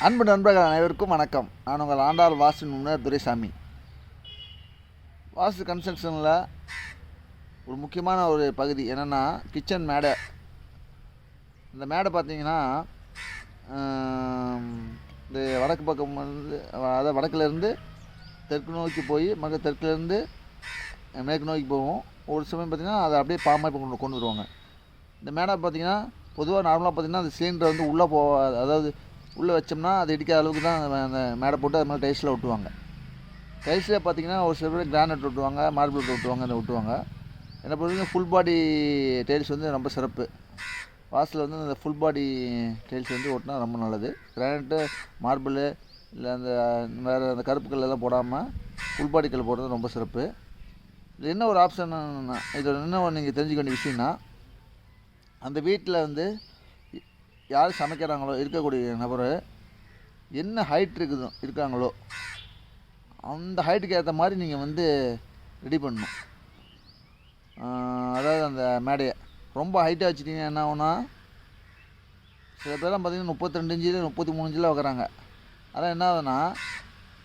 அன்பு நண்பர்கள் அனைவருக்கும் வணக்கம். நான் உங்கள் ஆண்டாள் வாஸ்து நிபுணர் துரைசாமி. வாஸ்து கன்ஸ்ட்ரக்ஷனில் ஒரு முக்கியமான ஒரு பகுதி என்னென்னா கிச்சன் மேடை. இந்த மேடை பார்த்திங்கன்னா இந்த வடக்கு பக்கம் வந்து, அதாவது வடக்குலேருந்து தெற்கு நோக்கி போய் தெற்குலேருந்து மேற்கு நோக்கி போவோம். ஒரு சமயம் பார்த்திங்கன்னா அதை அப்படியே பாம்பு கொண்டு வருவாங்க. இந்த மேடை பார்த்திங்கன்னா பொதுவாக நார்மலாக பார்த்திங்கன்னா அந்த சிலிண்டர் வந்து உள்ளே அதாவது உள்ளே வச்சோம்னா அது இடிக்காத அளவுக்கு தான் அந்த மேடை போட்டு அது மாதிரி டைல்ஸில் ஒட்டுவாங்க. டைல்ஸில் பார்த்திங்கன்னா ஒரு சில பேர் கிரானைட் ஒட்டுவாங்க, மார்பிள் ஒட்டுவாங்க, அதை ஒட்டுவாங்க. என்னை பொறுத்தவரைக்கும் ஃபுல் பாடி டைல்ஸ் வந்து ரொம்ப சிறப்பு. வாசலில் வந்து அந்த ஃபுல் பாடி டைல்ஸ் வந்து ஒட்டினா ரொம்ப நல்லது. கிரானைட்டு, மார்பிள் இல்லை அந்த வேறு அந்த கருப்பு கல்லெல்லாம் போடாமல் ஃபுல் பாடி கல் போடுறது ரொம்ப சிறப்பு. இது என்ன ஒரு ஆப்ஷன், இது என்ன நீங்கள் தெரிஞ்சுக்க வேண்டிய விஷயம்னா, அந்த வீட்டில் வந்து யார் சமைக்கிறாங்களோ இருக்கக்கூடிய நபர் என்ன ஹைட் இருக்காங்களோ அந்த ஹைட்டுக்கு ஏற்ற மாதிரி நீங்கள் வந்து ரெடி பண்ணணும். அதாவது அந்த மேடையை ரொம்ப ஹைட்டாக வச்சுட்டிங்கன்னா என்ன ஆகுனா, சில பேர்லாம் பார்த்திங்கன்னா 32 இன்ச்சில் 33 இன்ச்சில் வைக்கிறாங்க. அதெல்லாம் என்ன ஆகுதுன்னா,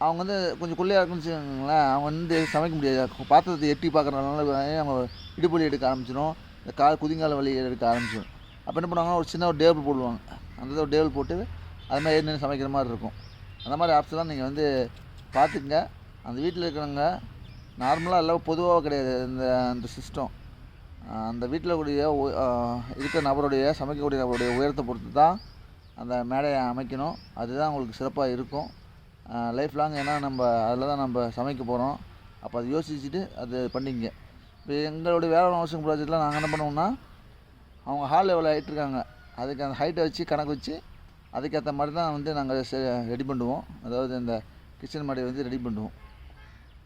அவங்க வந்து கொஞ்சம் குள்ளையாக இருக்குன்னு வச்சுக்கோங்களேன், அவங்க வந்து சமைக்க முடியாது. பாத்திரத்தை எட்டி பார்க்குறதுனால அவங்க இடுப்பொலி எடுக்க ஆரம்பிச்சிடும், இந்த குதிங்கால வலி எடுக்க ஆரம்பிச்சிடும். அப்போ என்ன பண்ணுவாங்கன்னா, ஒரு சின்ன ஒரு டேபிள் போடுவாங்க. அந்த ஒரு டேபிள் போட்டு அது மாதிரி ஏற்கனவே சமைக்கிற மாதிரி இருக்கும். அந்த மாதிரி ஆப்ஷன்லாம் நீங்கள் வந்து பார்த்துக்குங்க. அந்த வீட்டில் இருக்கிறவங்க நார்மலாக எல்லாம் பொதுவாக கிடையாது. அந்த சிஸ்டம் அந்த வீட்டில் கூடிய இருக்கிற நபருடைய சமைக்கக்கூடிய நபருடைய உயரத்தை பொறுத்து தான் அந்த மேடையை அமைக்கணும். அதுதான் உங்களுக்கு சிறப்பாக இருக்கும் லைஃப் லாங். ஏன்னா நம்ம அதில் தான் நம்ம சமைக்க போகிறோம். அப்போ அதை யோசிச்சுட்டு அது பண்ணிங்க. இப்போ எங்களுடைய வேலை ஹவுசிங் ப்ராஜெக்டில் நாங்கள் என்ன பண்ணுவோம்னா, அவங்க ஹால் எவ்வளோ ஹைட் இருக்காங்க அதுக்கு அந்த ஹைட்டை வச்சு கணக்கு வச்சு அதுக்கேற்ற மாதிரி தான் வந்து நாங்கள் ரெடி பண்ணுவோம். அதாவது இந்த கிச்சன் மாடியை வந்து ரெடி பண்ணுவோம்.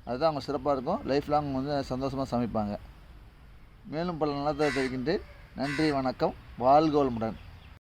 அதுதான் அவங்க சிறப்பாக இருக்கும். லைஃப் லாங் வந்து சந்தோஷமாக சமைப்பாங்க. மேலும் பல நலத்தை தெரிவிக்கின்றேன். நன்றி, வணக்கம், வாழ்க வளமுடன்.